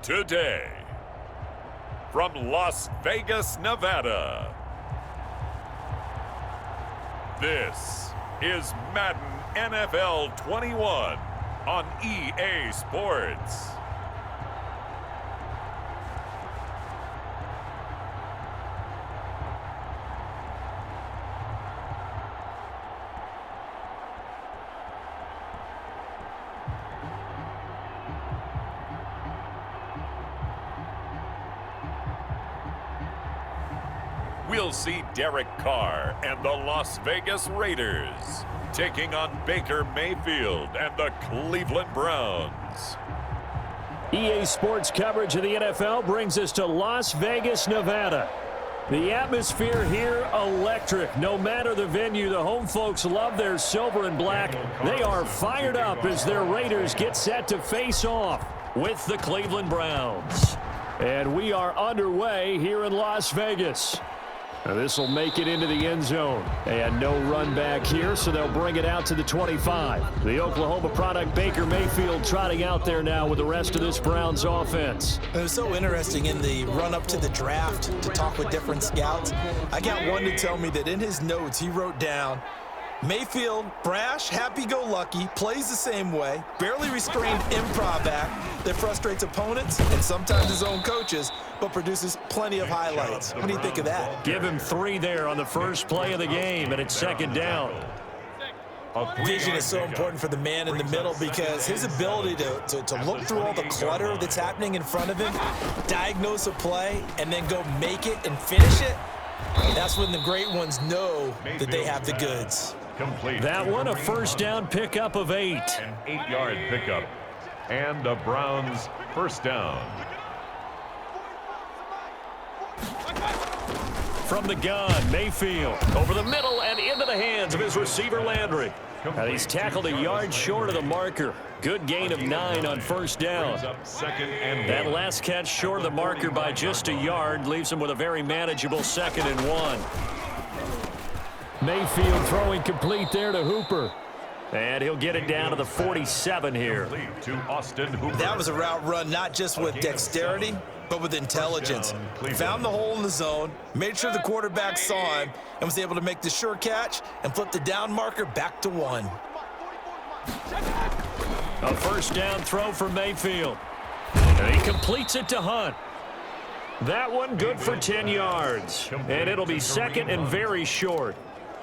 Today, from Las Vegas, Nevada, this is Madden NFL 21 on EA Sports. We'll see Derek Carr and the Las Vegas Raiders taking on Baker Mayfield and the Cleveland Browns. EA Sports coverage of the NFL brings us to Las Vegas, Nevada. The atmosphere here, electric. No matter the venue, the home folks love their silver and black. They are fired up as their Raiders get set to face off with the Cleveland Browns. And we are underway here in Las Vegas. This will make it into the end zone. And no run back here, so they'll bring it out to the 25. The Oklahoma product, Baker Mayfield, trotting out there now with the rest of this Browns offense. It was so interesting in the run-up to the draft to talk with different scouts. I got one to tell me that in his notes he wrote down, Mayfield, brash, happy-go-lucky, plays the same way, barely restrained improv act that frustrates opponents and sometimes his own coaches, but produces plenty of highlights. What do you think of that? Give him 3 there on the first play of the game, and it's second down. Vision is so important for the man in the middle because his ability to look through all the clutter that's happening in front of him, diagnose a play, and then go make it and finish it, that's when the great ones know that they have the goods. Complete. That one, a first down pickup of 8. An 8-yard pickup. And the Browns first down. From the gun, Mayfield over the middle and into the hands of his receiver, Landry. And he's tackled a yard short of the marker. Good gain of 9 on first down. That last catch short of the marker by just a yard leaves him with a very manageable 2nd and 1. Mayfield throwing complete there to Hooper. And he'll get it down to the 47 here. That was a route run not just with dexterity, but with intelligence. Found the hole in the zone, made sure the quarterback saw him, and was able to make the sure catch and flip the down marker back to 1. A first down throw for Mayfield. And he completes it to Hunt. That one good for 10 yards. And it'll be second and very short.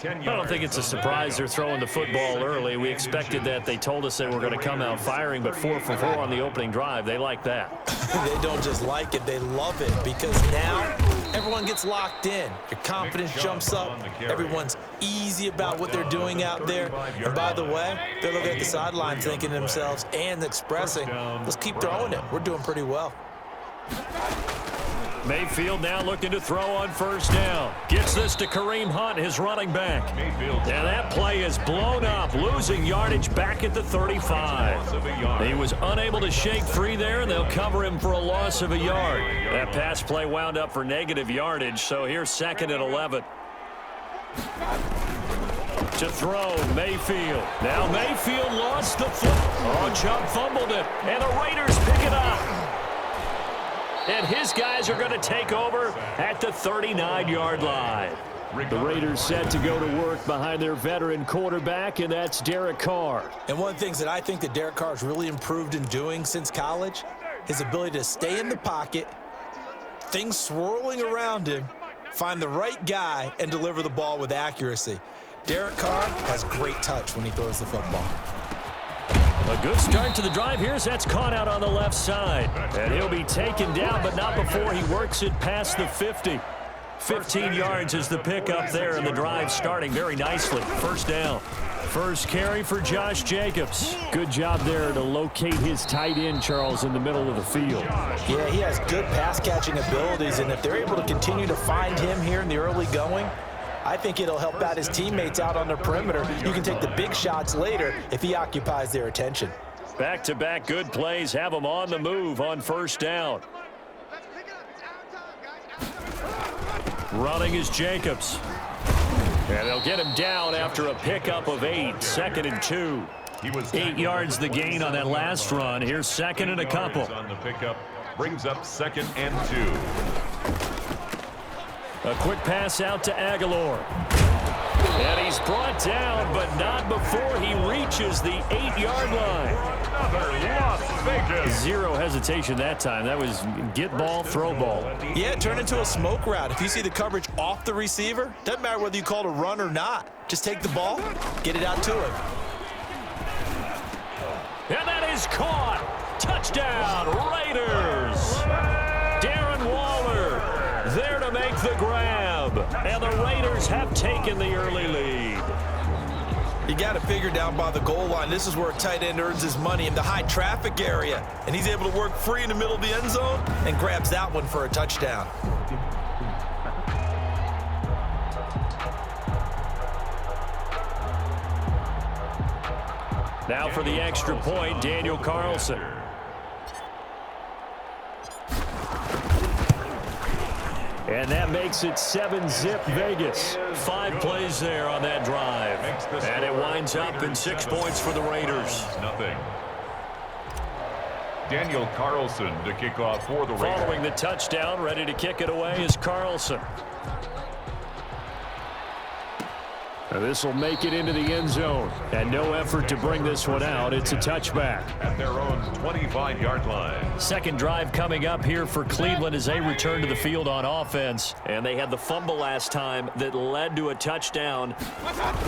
I don't think it's a surprise they're throwing the football early. We expected that. They told us they were going to come out firing, but 4 for 4 on the opening drive. They like that. They don't just like it, they love it, because now everyone gets locked in. Your confidence jumps up. Everyone's easy about what they're doing out there. And by the way, they're looking at the sideline thinking to themselves and expressing, let's keep throwing it. We're doing pretty well. Mayfield now looking to throw on first down. Gets this to Kareem Hunt, his running back. And that play is blown up, losing yardage back at the 35. He was unable to shake free there, and they'll cover him for a loss of a yard. That pass play wound up for negative yardage, so here's 2nd and 11. To throw, Mayfield. Now Mayfield lost the foot. Oh, Chubb fumbled it, and the Raiders pick it up. And his guys are going to take over at the 39-yard line. The Raiders set to go to work behind their veteran quarterback, and that's Derek Carr. And one of the things that I think that Derek Carr has really improved in doing since college, his ability to stay in the pocket, things swirling around him, find the right guy, and deliver the ball with accuracy. Derek Carr has great touch when he throws the football. A good start to the drive here as that's caught out on the left side. And he'll be taken down, but not before he works it past the 50. 15 yards is the pickup there, and the drive starting very nicely. First down. First carry for Josh Jacobs. Good job there to locate his tight end, Charles, in the middle of the field. Yeah, he has good pass-catching abilities, and if they're able to continue to find him here in the early going, I think it'll help out his teammates out on the perimeter. You can take the big shots later if he occupies their attention. Back-to-back good plays have him on the move on first down. Running is Jacobs. And they'll get him down after a pickup of 8, 2nd and 2. 8 yards the gain on that last run. Here's 2nd and a couple. On the pickup, brings up 2nd and 2. A quick pass out to Aguilar. And he's brought down, but not before he reaches the 8-yard line. Another Las Vegas. Zero hesitation that time. That was get ball, throw ball. Yeah, turn into a smoke route. If you see the coverage off the receiver, doesn't matter whether you call it a run or not. Just take the ball, get it out to him. And that is caught. Touchdown, Raiders. Darren Waller there to make the grab. And the Raiders have taken the early lead. You got to figure down by the goal line. This is where a tight end earns his money in the high traffic area. And he's able to work free in the middle of the end zone and grabs that one for a touchdown. Now for the extra point, Daniel Carlson. And that makes it 7-zip Vegas. 5 plays there on that drive. And it winds up in 6 points for the Raiders. Nothing. Daniel Carlson to kick off for the Raiders. Following the touchdown, ready to kick it away is Carlson. This will make it into the end zone. And no effort to bring this one out. It's a touchback. At their own 25-yard line. Second drive coming up here for Cleveland as they return to the field on offense. And they had the fumble last time that led to a touchdown.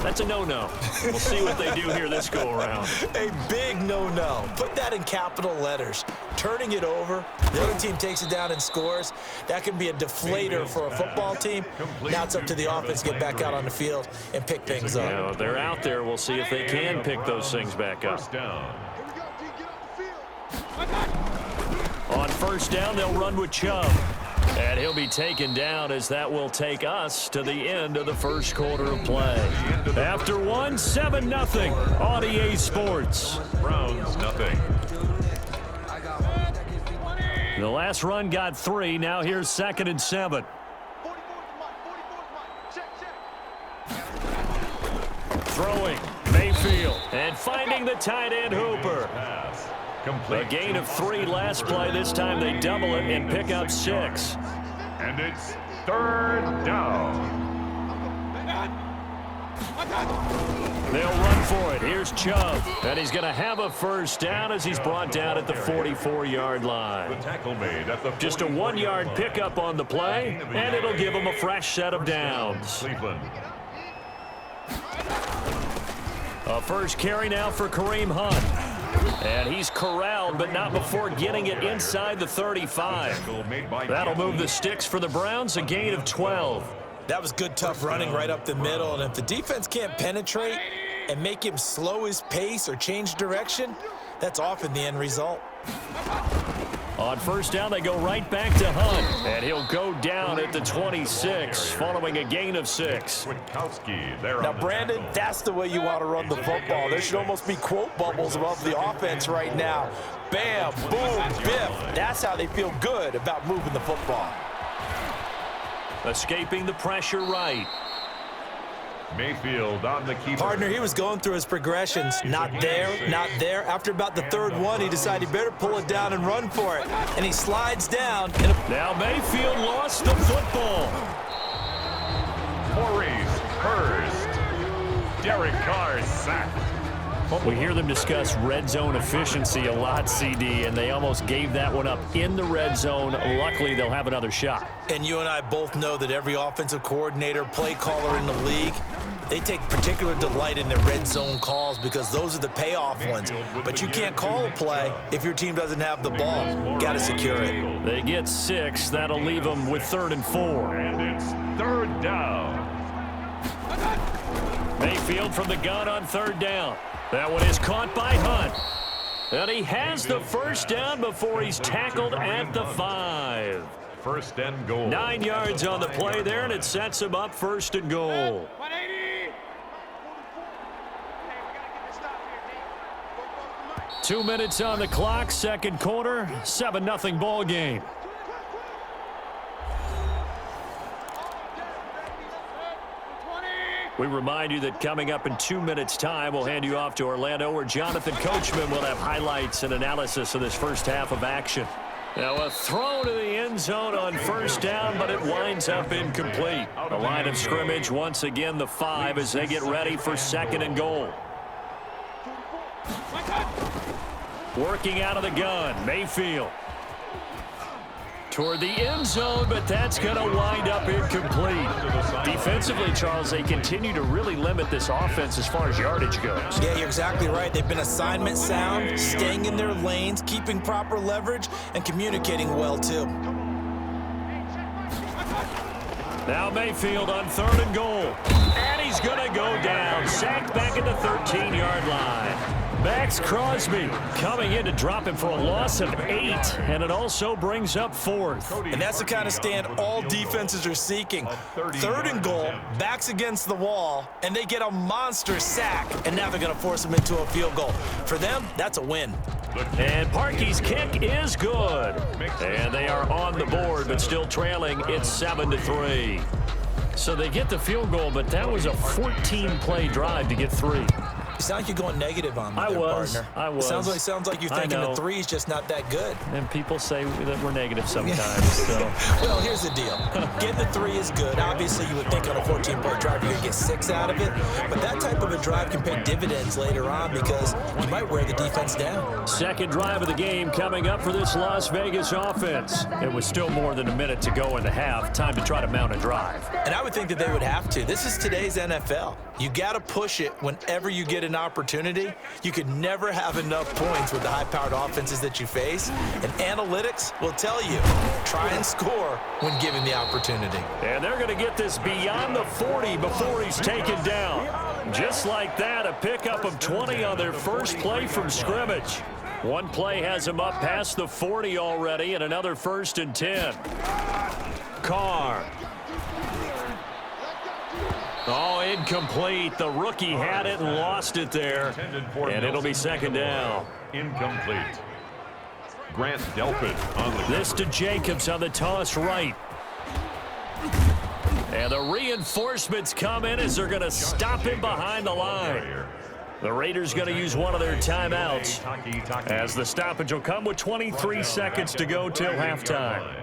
That's a no-no. We'll see what they do here this go-around. A big no-no. Put that in capital letters. Turning it over, the other team takes it down and scores. That can be a deflator for a football team. Now it's up to the offense to get back out on the field and pick things up. You know, they're out there. We'll see if they can pick those things back up. On first down, they'll run with Chubb. And he'll be taken down as that will take us to the end of the first quarter of play. After one, 7-0 on EA Sports. Browns, nothing. The last run got 3. Now here's 2nd and 7. Throwing, Mayfield, and finding the tight end Hooper. A gain of 3 last play. This time they double it and pick up 6. And it's 3rd down. They'll run for it. Here's Chubb, and he's going to have a first down as he's brought down at the 44-yard line. The tackle made at the Just a 1-yard pickup on the play, and it'll give him a fresh set of downs. Cleveland. A first carry now for Kareem Hunt. And he's corralled, but not before getting it inside the 35. That'll move the sticks for the Browns, a gain of 12. That was good, tough running right up the middle. And if the defense can't penetrate and make him slow his pace or change direction, that's often the end result. On first down, they go right back to Hunt. And he'll go down at the 26, following a gain of 6. Now, Brandon, that's the way you want to run the football. There should almost be quote bubbles above the offense right now. Bam, boom, biff. That's how they feel good about moving the football. Escaping the pressure right. Mayfield on the keeper. Partner, he was going through his progressions. Not there, not there. After about the 3rd one, he decided he better pull it down and run for it. And he slides down. Now Mayfield lost the football. Maurice Hurst. Derek Carr sacked. We hear them discuss red zone efficiency a lot, CD, and they almost gave that one up in the red zone. Luckily, they'll have another shot. And you and I both know that every offensive coordinator, play caller in the league, they take particular delight in their red zone calls because those are the payoff ones. But you can't call a play if your team doesn't have the ball. Got to secure it. They get 6. That'll leave them with 3rd and 4. And it's 3rd down. Mayfield from the gun on 3rd down. That one is caught by Hunt. And he has the first down before he's tackled at the 5. 1st and goal. 9 yards on the play there, and it sets him up 1st and goal. 2 minutes on the clock, 2nd quarter, 7-0 ball game. We remind you that coming up in 2 minutes' time, we'll hand you off to Orlando, where Jonathan Coachman will have highlights and analysis of this first half of action. Now a throw to the end zone on first down, but it winds up incomplete. The line of scrimmage once again the 5 as they get ready for 2nd and goal. Working out of the gun, Mayfield. Toward the end zone, but that's going to wind up incomplete. Defensively, Charles, they continue to really limit this offense as far as yardage goes. Yeah, you're exactly right. They've been assignment sound, staying in their lanes, keeping proper leverage, and communicating well, too. Now Mayfield on 3rd and goal. And he's going to go down. Sacked back at the 13-yard line. Max Crosby coming in to drop him for a loss of 8, and it also brings up 4th. And that's the kind of stand all defenses are seeking. 3rd and goal, backs against the wall, and they get a monster sack, and now they're going to force him into a field goal. For them, that's a win. And Parkey's kick is good. And they are on the board, but still trailing. It's 7-3. So they get the field goal, but that was a 14-play drive to get 3. You sound like you're going negative on me I was. Sounds like you're thinking the 3 is just not that good. And people say that we're negative sometimes. So. Well, here's the deal. Getting the 3 is good. Obviously, you would think on a 14-play drive you're going to get 6 out of it. But that type of a drive can pay dividends later on because you might wear the defense down. 2nd drive of the game coming up for this Las Vegas offense. It was still more than a minute to go in the half. Time to try to mount a drive. And I would think that they would have to. This is today's NFL. You got to push it whenever you get an opportunity. You could never have enough points with the high-powered offenses that you face. And analytics will tell you, try and score when given the opportunity. And they're going to get this beyond the 40 before he's taken down. Just like that, a pickup of 20 on their first play from scrimmage. One play has him up past the 40 already, and another 1st and 10. Carr. Oh, incomplete. The rookie had it and lost it there. And it'll be 2nd down. Incomplete. Grant Delpit on the... This to Jacobs on the toss right. And the reinforcements come in as they're going to stop him behind the line. The Raiders going to use one of their timeouts as the stoppage will come with 23 seconds to go till halftime.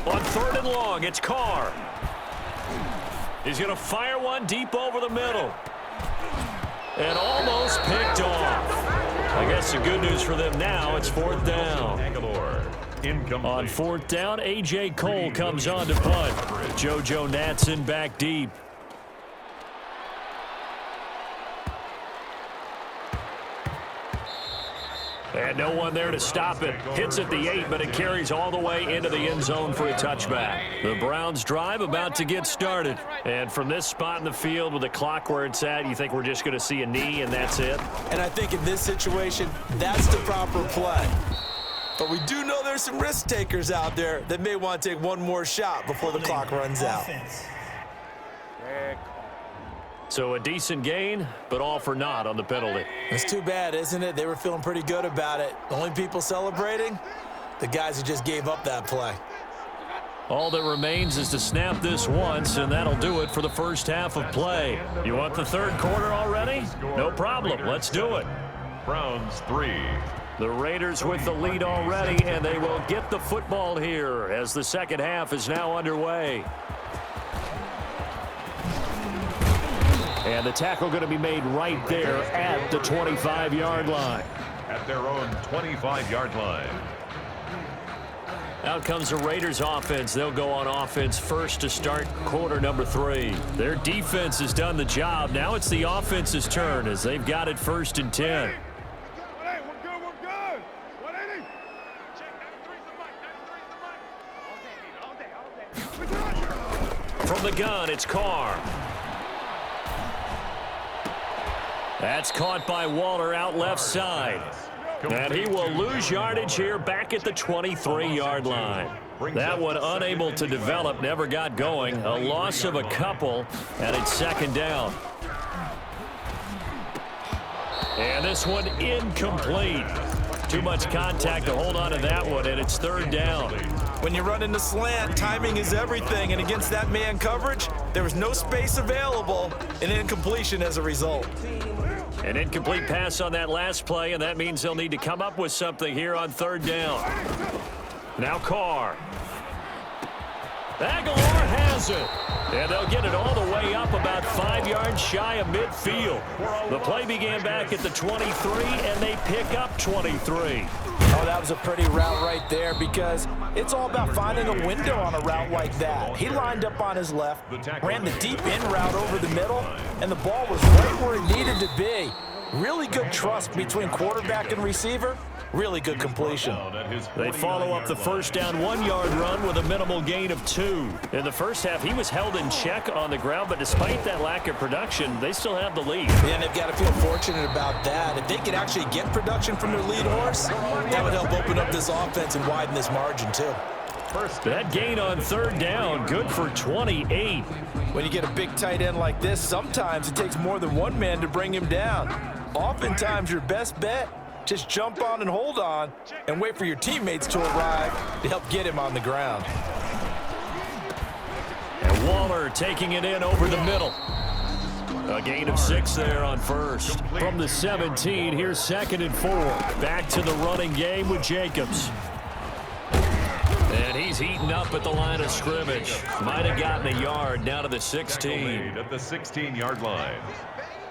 On 3rd and long, it's Carr. He's going to fire one deep over the middle. And almost picked off. I guess the good news for them now, it's 4th down. On 4th down, A.J. Cole comes on to punt. JoJo Natson back deep. And no one there to stop it. Hits at the 8, but it carries all the way into the end zone for a touchback. The Browns drive about to get started. And from this spot in the field with the clock where it's at, you think we're just going to see a knee and that's it? And I think in this situation, that's the proper play. But we do know there's some risk takers out there that may want to take one more shot before the clock runs out. So a decent gain, but all for naught on the penalty. It's too bad, isn't it? They were feeling pretty good about it. The only people celebrating, the guys who just gave up that play. All that remains is to snap this once, and that'll do it for the first half of play. You want the 3rd quarter already? No problem. Let's do it. Browns 3. The Raiders with the lead already, and they will get the football here as the 2nd half is now underway. And the tackle going to be made right there at the 25-yard line. At their own 25-yard line. Out comes the Raiders offense. They'll go on offense first to start quarter number 3. Their defense has done the job. Now it's the offense's turn as they've got it 1st and 10. From the gun, it's Carr. That's caught by Waller out left side. And he will lose yardage here back at the 23-yard line. That one unable to develop, never got going. A loss of a couple, and it's 2nd down. And this one incomplete. Too much contact to hold on to that one, and it's 3rd down. When you run in the slant, timing is everything, and against that man coverage, there was no space available, and incompletion as a result. An incomplete pass on that last play, and that means they'll need to come up with something here on third down. Now Carr. Aguilar has it. And they'll get it all the way up about 5 yards shy of midfield. The play began back at the 23, and they pick up 23. Oh, that was a pretty route right there because it's all about finding a window on a route like that. He lined up on his left, ran the deep in route over the middle, and the ball was right where it needed to be. Really good trust between quarterback and receiver. Really good completion. They follow up the first down 1-yard run with a minimal gain of 2. In the first half, he was held in check on the ground, but despite that lack of production, they still have the lead. Yeah, and they've got to feel fortunate about that. If they could actually get production from their lead horse, that would help open up this offense and widen this margin too. That gain on third down, good for 28. When you get a big tight end like this, sometimes it takes more than one man to bring him down. Oftentimes, your best bet, just jump on and hold on and wait for your teammates to arrive to help get him on the ground. And Waller taking it in over the middle. A gain of 6 there on first. From the 17, here's 2nd and 4. Back to the running game with Jacobs. And he's heating up at the line of scrimmage. Might have gotten a yard down to the 16. At the 16-yard line.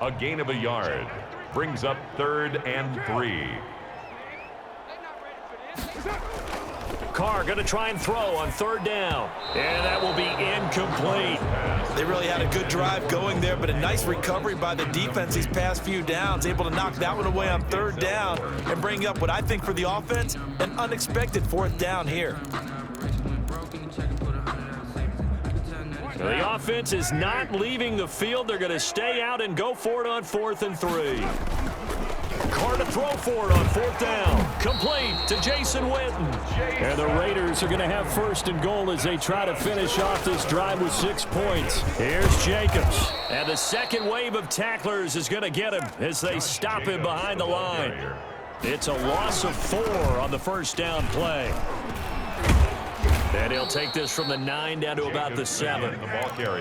A gain of a yard. Brings up 3rd and 3. Carr going to try and throw on third down. And that will be incomplete. They really had a good drive going there, but a nice recovery by the defense these past few downs. Able to knock that one away on third down and bring up what I think for the offense, an unexpected 4th down here. The offense is not leaving the field. They're going to stay out and go for it on 4th and 3. Carr to throw for it on 4th down. Complete to Jason Witten. And the Raiders are going to have 1st and goal as they try to finish off this drive with 6 points. Here's Jacobs. And the second wave of tacklers is going to get him as they stop him behind the line. It's a loss of 4 on the first down play. And he'll take this from the 9 down to about the 7.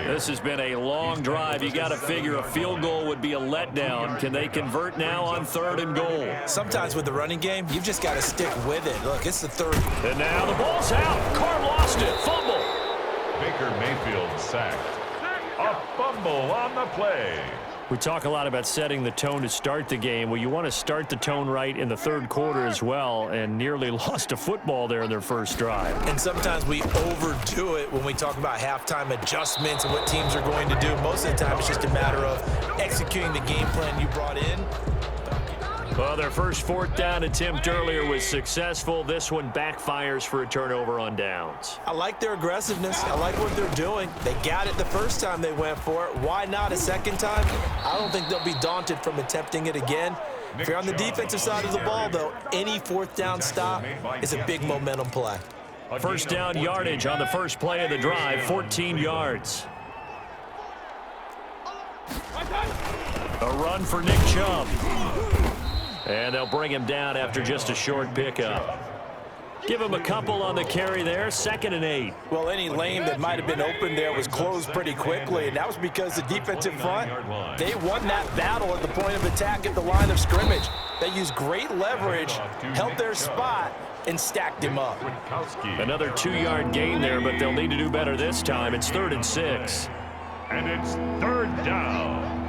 This has been a long drive. You got to figure a field goal would be a letdown. Can they convert now on 3rd and goal? Sometimes with the running game, you've just got to stick with it. Look, it's the 3rd. And now the ball's out. Carr lost it. Fumble. Baker Mayfield sacked. A fumble on the play. We talk a lot about setting the tone to start the game. Well, you want to start the tone right in the 3rd quarter as well, and nearly lost a football there in their first drive. And sometimes we overdo it when we talk about halftime adjustments and what teams are going to do. Most of the time, it's just a matter of executing the game plan you brought in. Well, their first 4th down attempt earlier was successful. This one backfires for a turnover on downs. I like their aggressiveness. I like what they're doing. They got it the first time they went for it. Why not a second time? I don't think they'll be daunted from attempting it again. If you're on the defensive side of the ball, though, any 4th down stop is a big momentum play. First down yardage on the first play of the drive, 14 yards. A run for Nick Chubb. And they'll bring him down after just a short pickup. Give him a couple on the carry there, 2nd and 8. Well, any lane that might have been open there was closed pretty quickly, and that was because the defensive front, they won that battle at the point of attack at the line of scrimmage. They used great leverage, held their spot, and stacked him up. Another 2-yard gain there, but they'll need to do better this time. It's 3rd and 6. And it's 3rd down.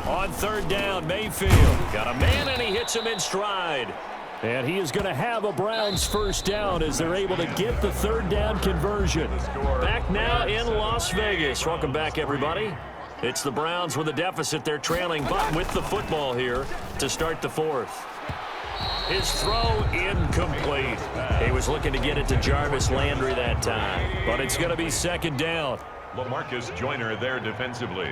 On 3rd down, Mayfield got a man, and he hits him in stride. And he is going to have a Browns first down as they're able to get the 3rd down conversion. Back now in Las Vegas. Welcome back, everybody. It's the Browns with a deficit. They're trailing, but with the football here to start the 4th. His throw incomplete. He was looking to get it to Jarvis Landry that time, but it's going to be 2nd down. LaMarcus Joyner there defensively.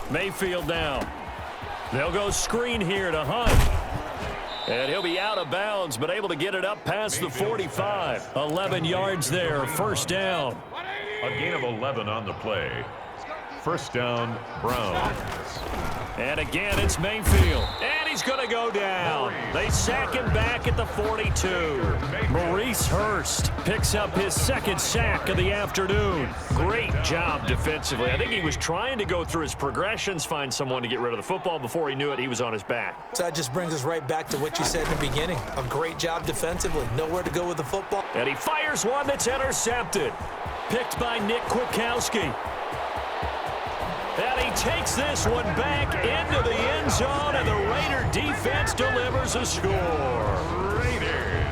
Mayfield down. They'll go screen here to Hunt. And he'll be out of bounds, but able to get it up past the 45. 11 yards there, 1st down. A gain of 11 on the play. 1st down, Browns. And again, it's Mayfield. And he's he's going to go down. They sack him back at the 42. Maurice Hurst picks up his second sack of the afternoon. Great job defensively. I think he was trying to go through his progressions, find someone to get rid of the football. Before he knew it, he was on his back. So that just brings us right back to what you said in the beginning. A great job defensively. Nowhere to go with the football. And he fires one that's intercepted. Picked by Nick Kwiatkowski. And he takes this one back into the end zone, and the Raider defense delivers a score. Raiders.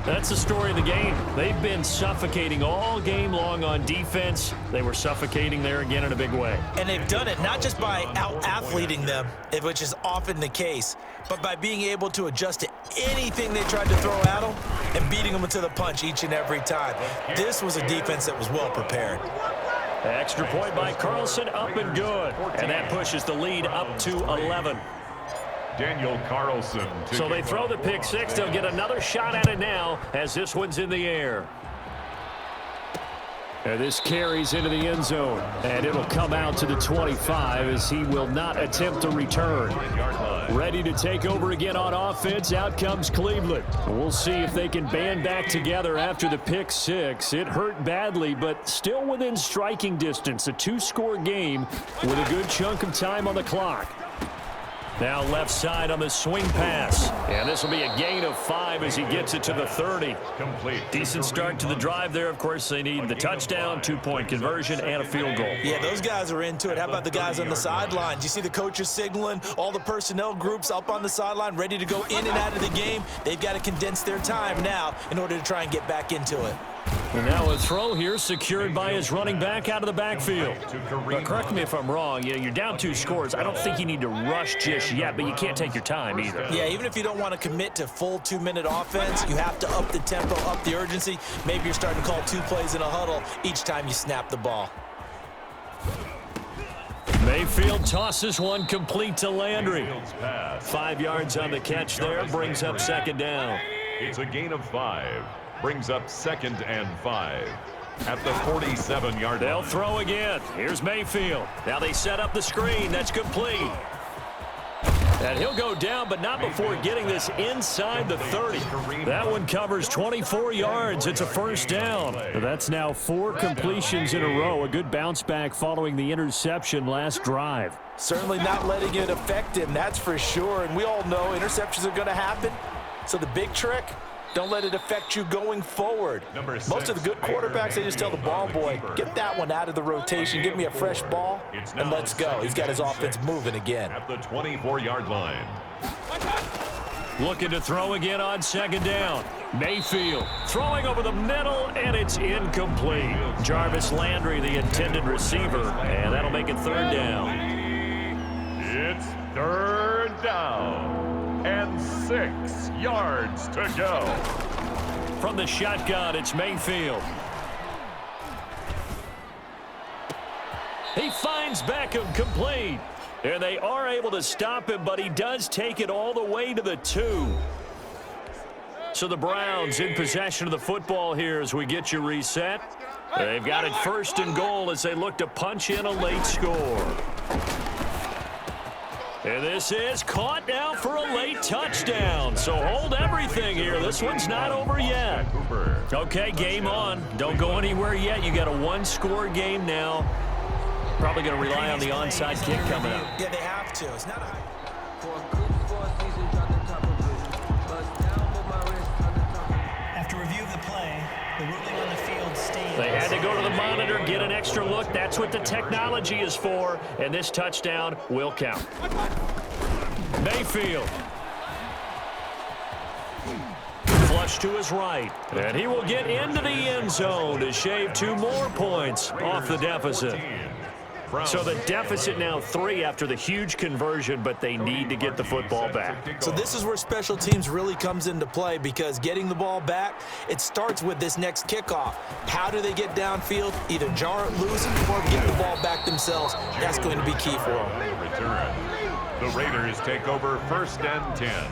That's the story of the game. They've been suffocating all game long on defense. They were suffocating there again in a big way. And they've done it not just by out-athleting them, which is often the case, but by being able to adjust to anything they tried to throw at them and beating them to the punch each and every time. This was a defense that was well prepared. Extra point by Carlson, up and good. And that pushes the lead up to 11. Daniel Carlson. So they throw the pick six. They'll get another shot at it now as this one's in the air. And this carries into the end zone. And it'll come out to the 25 as he will not attempt to return. Ready to take over again on offense. Out comes Cleveland. We'll see if they can band back together after the pick six. It hurt badly, but still within striking distance. A two-score game with a good chunk of time on the clock. Now left side on the swing pass. And this will be a gain of 5 as he gets it to the 30. Complete. Decent start to the drive there. Of course, they need the touchdown, 2-point conversion, and a field goal. Yeah, those guys are into it. How about the guys on the sidelines? You see the coaches signaling, all the personnel groups up on the sideline ready to go in and out of the game. They've got to condense their time now in order to try and get back into it. And now a throw here secured by his running back out of the backfield. Now, correct me if I'm wrong. You're down 2 scores. I don't think you need to rush just yet, but you can't take your time either. Yeah, even if you don't want to commit to full 2-minute offense, you have to up the tempo, up the urgency. Maybe you're starting to call 2 plays in a huddle each time you snap the ball. Mayfield tosses one complete to Landry. 5 yards on the catch there, brings up second down. It's a gain of 5. Brings up 2nd and 5 at the 47-yard line. They'll throw again. Here's Mayfield. Now they set up the screen. That's complete. And he'll go down, but not before getting this inside the 30. That one covers 24 yards. It's a first down. That's now 4 completions in a row. A good bounce back following the interception last drive. Certainly not letting it affect him, that's for sure. And we all know interceptions are going to happen. So the big trick, don't let it affect you going forward. Most of the good quarterbacks, they just tell the ball boy, get that one out of the rotation, give me a fresh ball, and let's go. He's got his offense moving again. At the 24-yard line. Looking to throw again on second down. Mayfield throwing over the middle, and it's incomplete. Jarvis Landry, the intended receiver, and that'll make it third down. It's third down. And 6 yards to go. From the shotgun, it's Mayfield. He finds Beckham complete. And they are able to stop him, but he does take it all the way to the 2. So the Browns in possession of the football here as we get you reset. They've got it 1st and goal as they look to punch in a late score. And this is caught now for a late touchdown. So hold everything here. This one's not over yet. Okay, game on. Don't go anywhere yet. You got a 1-score game now. Probably going to rely on the onside kick coming up. Yeah, they have to. It's not a... After review of the play, the ruling on the field stands. They had to go to the monitor, get an extra look. That's what the technology is for. And this touchdown will count. Mayfield. Flush to his right. And he will get into the end zone to shave 2 more points off the deficit. So the deficit now 3 after the huge conversion, but they need to get the football back. So this is where special teams really comes into play, because getting the ball back, it starts with this next kickoff. How do they get downfield? Either jar it loose or get the ball back themselves. That's going to be key for them. Return. The Raiders take over 1st and 10.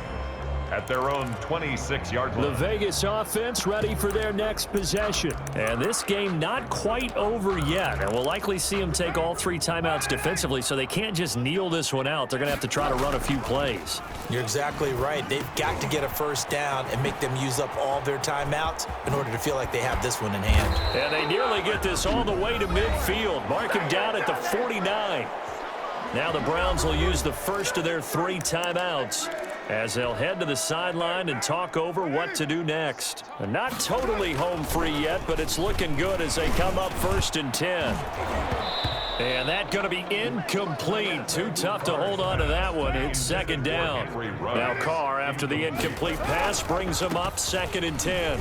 at their own 26-yard line. The Vegas offense ready for their next possession. And this game not quite over yet. And we'll likely see them take all 3 timeouts defensively, so they can't just kneel this one out. They're going to have to try to run a few plays. You're exactly right. They've got to get a first down and make them use up all their timeouts in order to feel like they have this one in hand. And they nearly get this all the way to midfield. Mark him down at the 49. Now the Browns will use the first of their 3 timeouts as they'll head to the sideline and talk over what to do next. They're not totally home free yet, but it's looking good as they come up 1st and 10. And that's going to be incomplete. Too tough to hold on to that one. It's 2nd down. Now Carr, after the incomplete pass, brings them up 2nd and 10.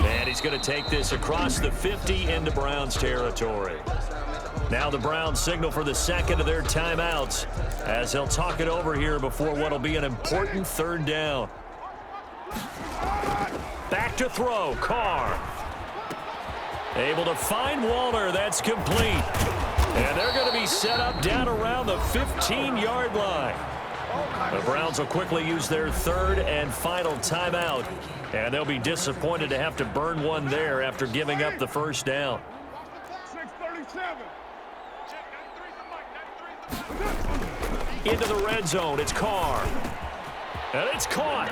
And he's going to take this across the 50 into Browns territory. Now the Browns signal for the 2nd of their timeouts as they'll talk it over here before what will be an important 3rd down. Back to throw, Carr. Able to find Waller. That's complete. And they're going to be set up down around the 15-yard line. The Browns will quickly use their 3rd and final timeout. And they'll be disappointed to have to burn one there after giving up the 1st down. Into the red zone, it's Carr. And it's caught.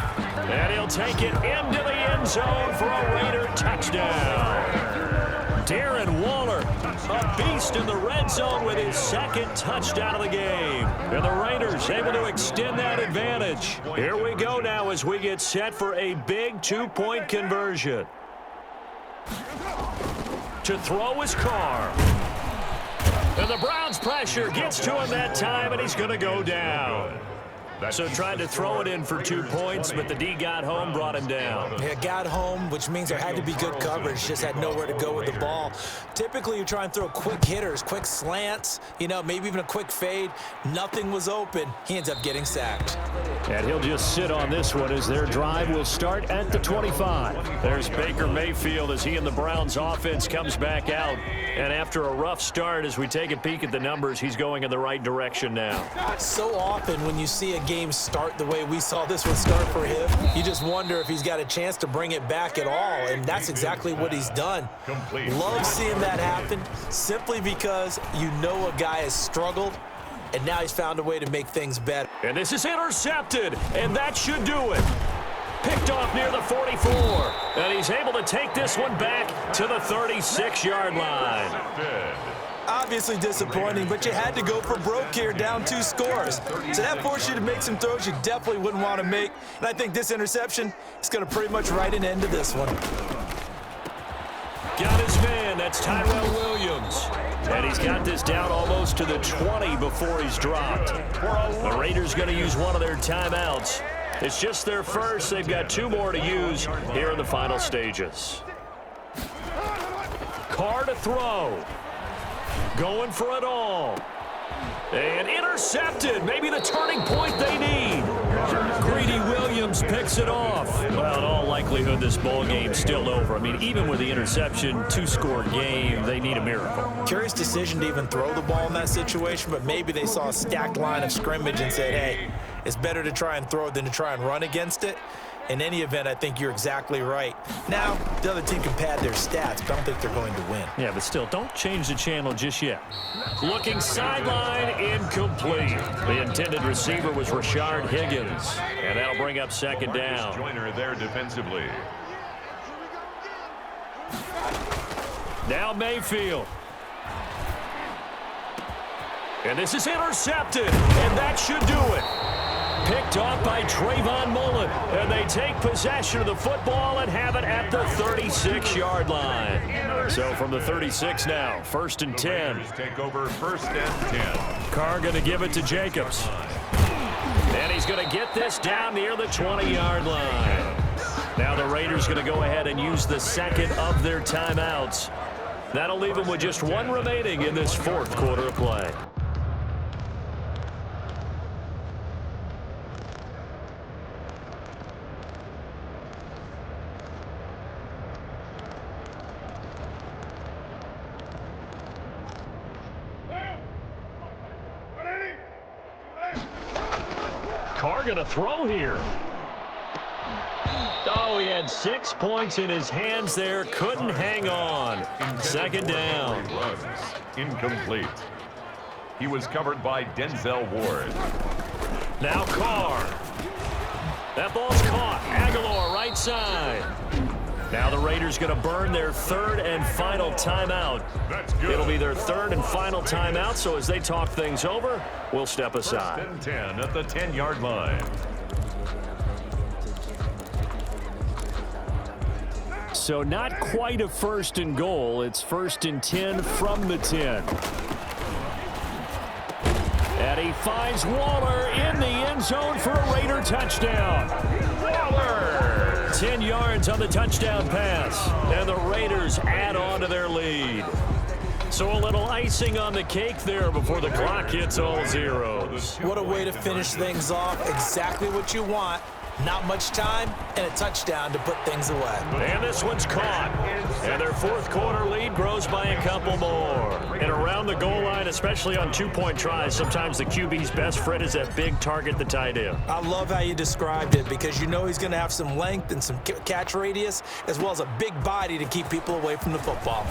And he'll take it into the end zone for a Raider touchdown. Darren Waller, a beast in the red zone with his 2nd touchdown of the game. And the Raiders able to extend that advantage. Here we go now as we get set for a big 2-point conversion. To throw is Carr. And the Browns pressure gets to him that time, and he's going to go down. So tried to throw it in for 2 points, but the D got home, brought him down. Yeah, got home, which means there had to be good coverage. Just had nowhere to go with the ball. Typically, you try and throw quick hitters, quick slants, maybe even a quick fade. Nothing was open. He ends up getting sacked. And he'll just sit on this one as their drive will start at the 25. There's Baker Mayfield as he and the Browns offense comes back out. And after a rough start, as we take a peek at the numbers, he's going in the right direction now. So often when you see a game start the way we saw this one start for him, you just wonder if he's got a chance to bring it back at all, and that's exactly what he's done. Love seeing that happen simply because you know a guy has struggled, and now he's found a way to make things better. And this is intercepted, and that should do it. Picked off near the 44, and he's able to take this one back to the 36-yard line. Obviously disappointing, but you had to go for broke here, down 2 scores. So that forced you to make some throws you definitely wouldn't want to make. And I think this interception is going to pretty much write an end to this one. Got his man. That's Tyrell Williams. And he's got this down almost to the 20 before he's dropped. The Raiders going to use one of their timeouts. It's just their first. They've got 2 more to use here in the final stages. Carr to throw. Going for it all. And intercepted. Maybe the turning point they need. Greedy Williams picks it off. Well, in all likelihood, this ball game's still over. I mean, even with the interception, 2-score game, they need a miracle. Curious decision to even throw the ball in that situation, but maybe they saw a stacked line of scrimmage and said, hey, it's better to try and throw than to try and run against it. In any event, I think you're exactly right. Now, the other team can pad their stats, but I don't think they're going to win. Yeah, but still, don't change the channel just yet. Looking sideline, incomplete. The intended receiver was Rashard Higgins, and that'll bring up 2nd down. Joiner there defensively. Now Mayfield. And this is intercepted, and that should do it. Picked off by Trayvon Mullen, and they take possession of the football and have it at the 36-yard line. So from the 36 now, 1st and 10. Take over 1st and 10. Carr going to give it to Jacobs. And he's going to get this down near the 20-yard line. Now the Raiders going to go ahead and use the 2nd of their timeouts. That'll leave them with just 1 remaining in this 4th quarter of play. Carr going to throw here. Oh, he had 6 points in his hands there. Couldn't hang on. Second down. Runs incomplete. He was covered by Denzel Ward. Now Carr. That ball's caught. Aguilar right side. Now the Raiders going to burn their third and final timeout. That's good. It'll be their third and final timeout, so as they talk things over, we'll step aside. First and 10 at the 10-yard line. So not quite a first and goal. It's first and 10 from the 10. And he finds Waller in the end zone for a Raider touchdown. Waller! 10 yards on the touchdown pass. And the Raiders add on to their lead. So a little icing on the cake there before the clock hits all zeros. What a way to finish things off. Exactly what you want. Not much time and a touchdown to put things away. And this one's caught. And their fourth quarter lead grows by a couple more. And around the goal line, especially on two-point tries, sometimes the QB's best friend is that big target, the tight end. I love how you described it because you know he's going to have some length and some catch radius as well as a big body to keep people away from the football.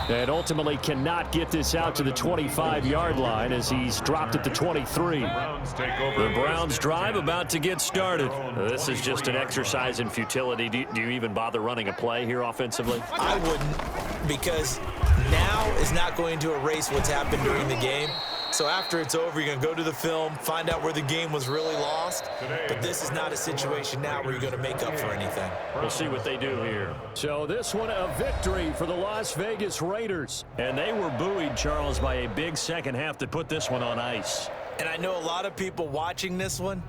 And ultimately cannot get this out to the 25-yard line as he's dropped at the 23. The Browns drive about to get started. This is just an exercise in futility. Do you even bother running a play here offensively? I wouldn't, because now is not going to erase what's happened during the game. So after it's over, you're going to go to the film, find out where the game was really lost. But this is not a situation now where you're going to make up for anything. We'll see what they do here. So this one a victory for the Las Vegas Raiders. And they were buoyed, Charles, by a big second half that put this one on ice. And I know a lot of people watching this one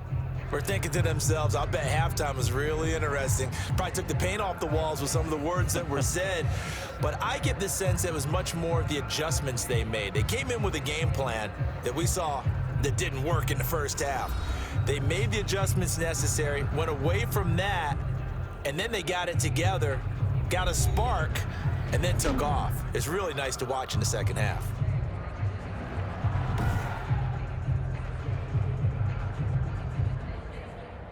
were thinking to themselves, I bet halftime was really interesting. Probably took the paint off the walls with some of the words that were said. But I get the sense it was much more of the adjustments they made. They came in with a game plan that we saw that didn't work in the first half. They made the adjustments necessary, went away from that, and then they got it together, got a spark, and then took off. It's really nice to watch in the second half.